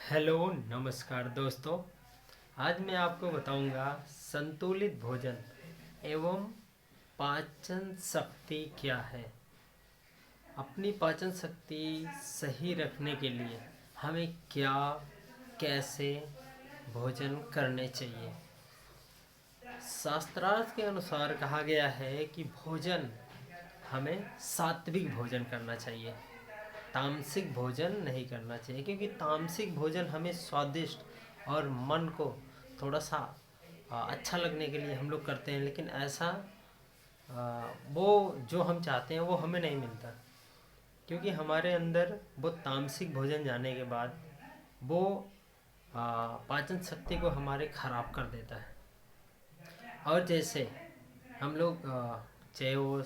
Hello नमस्कार दोस्तों। आज मैं आपको बताऊंगा संतुलित भोजन एवं पाचन शक्ति क्या है। अपनी पाचन शक्ति सही रखने के लिए हमें क्या कैसे भोजन करने चाहिए। शास्त्रार्थ के अनुसार कहा गया है कि भोजन हमें सात्विक भोजन करना चाहिए, तामसिक भोजन नहीं करना चाहिए, क्योंकि तामसिक भोजन हमें स्वादिष्ट और मन को थोड़ा सा अच्छा लगने के लिए हम लोग करते हैं, लेकिन ऐसा वो जो हम चाहते हैं वो हमें नहीं मिलता, क्योंकि हमारे अंदर वो तामसिक भोजन जाने के बाद वो पाचन शक्ति को हमारे ख़राब कर देता है। और जैसे हम लोग चाहे वो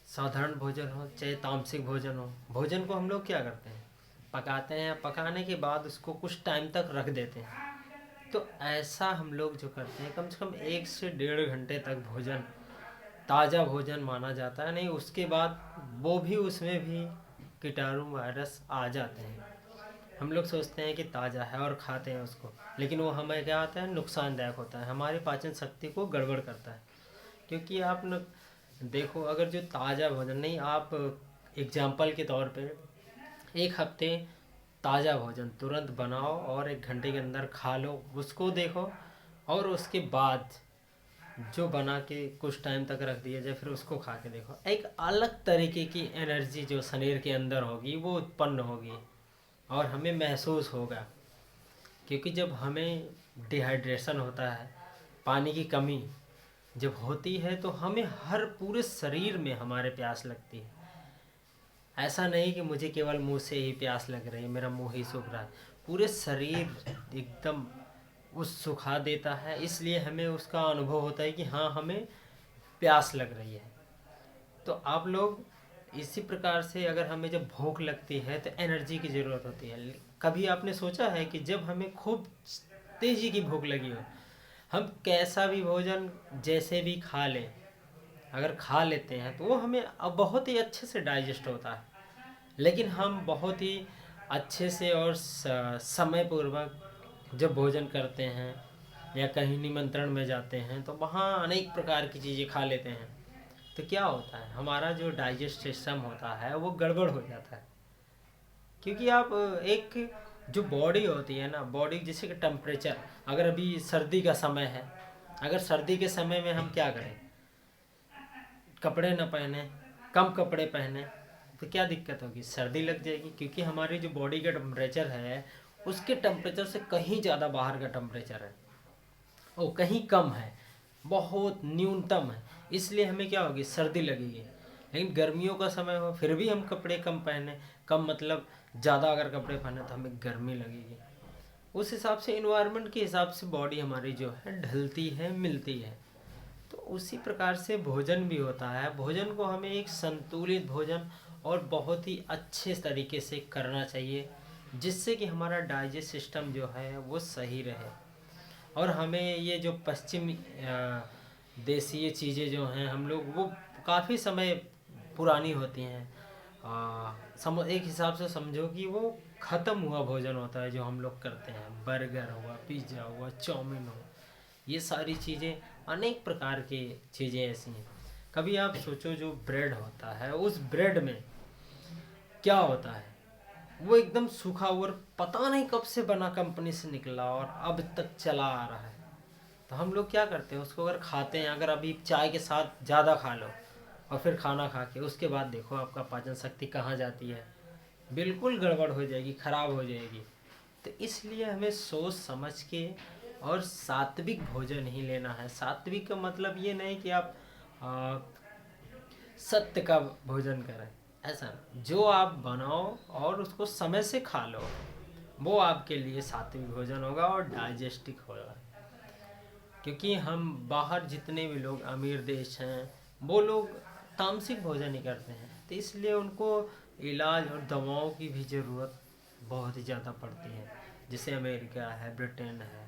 साधारण भोजन हो चाहे तामसिक भोजन हो, भोजन को हम लोग क्या करते हैं, पकाते हैं। पकाने के बाद उसको कुछ टाइम तक रख देते हैं। तो ऐसा हम लोग जो करते हैं, कम से कम 1 से 1.5 घंटे तक भोजन ताज़ा भोजन माना जाता है। नहीं, उसके बाद वो भी उसमें भी कीटाणु वायरस आ जाते हैं। हम लोग सोचते हैं कि ताज़ा है और खाते हैं उसको, लेकिन वो हमें क्या होता है, नुकसानदायक होता है, हमारी पाचन शक्ति को गड़बड़ करता है। क्योंकि आप न देखो, अगर जो ताज़ा भोजन नहीं, आप एग्जाम्पल के तौर पे 1 हफ्ते ताज़ा भोजन तुरंत बनाओ और 1 घंटे के अंदर खा लो, उसको देखो। और उसके बाद जो बना के कुछ टाइम तक रख दिया जाए, फिर उसको खा के देखो, एक अलग तरीके की एनर्जी जो शरीर के अंदर होगी वो उत्पन्न होगी और हमें महसूस होगा। क्योंकि जब हमें डिहाइड्रेशन होता है, पानी की कमी जब होती है, तो हमें हर पूरे शरीर में हमारे प्यास लगती है। ऐसा नहीं कि मुझे केवल मुंह से ही प्यास लग रही है, मेरा मुंह ही सूख रहा है, पूरे शरीर एकदम उस सुखा देता है। इसलिए हमें उसका अनुभव होता है कि हाँ, हमें प्यास लग रही है। तो आप लोग इसी प्रकार से, अगर हमें जब भूख लगती है तो एनर्जी की ज़रूरत होती है। कभी आपने सोचा है कि जब हमें खूब तेज़ी की भूख लगी हो, हम कैसा भी भोजन जैसे भी खा लें, अगर खा लेते हैं तो वो हमें अब बहुत ही अच्छे से डाइजेस्ट होता है। लेकिन हम बहुत ही अच्छे से और समय पूर्वक जब भोजन करते हैं या कहीं निमंत्रण में जाते हैं, तो वहाँ अनेक प्रकार की चीज़ें खा लेते हैं। तो क्या होता है, हमारा जो डाइजेस्ट सिस्टम होता है वो गड़बड़ हो जाता है। क्योंकि आप एक जो बॉडी होती है ना, बॉडी जैसे कि टेम्परेचर, अगर अभी सर्दी का समय है, अगर सर्दी के समय में हम क्या करें, कपड़े न पहने, कम कपड़े पहने, तो क्या दिक्कत होगी, सर्दी लग जाएगी। क्योंकि हमारी जो बॉडी का टेम्परेचर है उसके टेम्परेचर से कहीं ज़्यादा बाहर का टेम्परेचर है, वो कहीं कम है, बहुत न्यूनतम है। इसलिए हमें क्या होगी, सर्दी लगेगी। लेकिन गर्मियों का समय हो फिर भी हम कपड़े कम पहने, कम मतलब ज़्यादा अगर कपड़े पहने तो हमें गर्मी लगेगी। उस हिसाब से इन्वायरमेंट के हिसाब से बॉडी हमारी जो है ढलती है, मिलती है। तो उसी प्रकार से भोजन भी होता है। भोजन को हमें एक संतुलित भोजन और बहुत ही अच्छे तरीके से करना चाहिए, जिससे कि हमारा डाइजेस्ट सिस्टम जो है वो सही रहे। और हमें ये जो पश्चिमी देशीय चीज़ें जो हैं, हम लोग वो काफ़ी समय पुरानी होती हैं। एक हिसाब से समझो कि वो ख़त्म हुआ भोजन होता है जो हम लोग करते हैं। बर्गर हुआ, पिज़्ज़ा हुआ, चाउमीन हुआ, ये सारी चीज़ें, अनेक प्रकार की चीज़ें ऐसी हैं। कभी आप सोचो, जो ब्रेड होता है, उस ब्रेड में क्या होता है, वो एकदम सूखा और पता नहीं कब से बना, कंपनी से निकला और अब तक चला आ रहा है। तो हम लोग क्या करते हैं, उसको अगर खाते हैं, अगर अभी चाय के साथ ज़्यादा खा लो और फिर खाना खा के उसके बाद देखो आपका पाचन शक्ति कहाँ जाती है, बिल्कुल गड़बड़ हो जाएगी, ख़राब हो जाएगी। तो इसलिए हमें सोच समझ के और सात्विक भोजन ही लेना है। सात्विक का मतलब ये नहीं कि आप आ, सत्य का भोजन करें, ऐसा नहीं। जो आप बनाओ और उसको समय से खा लो, वो आपके लिए सात्विक भोजन होगा और डाइजेस्टिक होगा। क्योंकि हम बाहर जितने भी लोग अमीर देश हैं, वो लोग तामसिक भोजन ही करते हैं, तो इसलिए उनको इलाज और दवाओं की भी ज़रूरत बहुत ही ज़्यादा पड़ती है। जैसे अमेरिका है, ब्रिटेन है,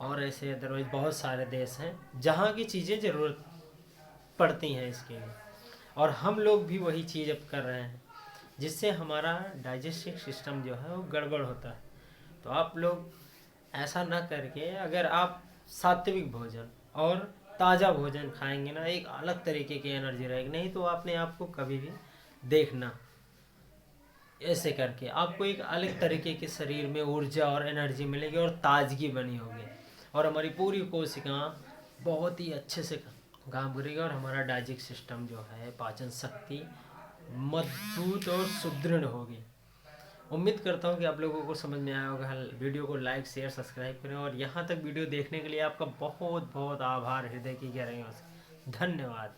और ऐसे अदरवाइज बहुत सारे देश हैं जहाँ की चीज़ें ज़रूरत पड़ती हैं इसके लिए। और हम लोग भी वही चीज़ अब कर रहे हैं। जिससे हमारा डाइजेस्टिव सिस्टम जो है वो गड़बड़ होता है। तो आप लोग ऐसा ना करके अगर आप सात्विक भोजन और ताज़ा भोजन खाएंगे ना, एक अलग तरीके की एनर्जी रहेगी। नहीं तो आपने आपको कभी भी देखना, ऐसे करके आपको एक अलग तरीके के शरीर में ऊर्जा और एनर्जी मिलेगी और ताजगी बनी होगी, और हमारी पूरी कोशिका बहुत ही अच्छे से काम करेगी, और हमारा डाइजेस्ट सिस्टम जो है, पाचन शक्ति मजबूत और सुदृढ़ होगी। उम्मीद करता हूँ कि आप लोगों को समझ में आया होगा। वीडियो को लाइक शेयर सब्सक्राइब करें, और यहाँ तक वीडियो देखने के लिए आपका बहुत बहुत आभार हृदय की गहराइयों से। धन्यवाद।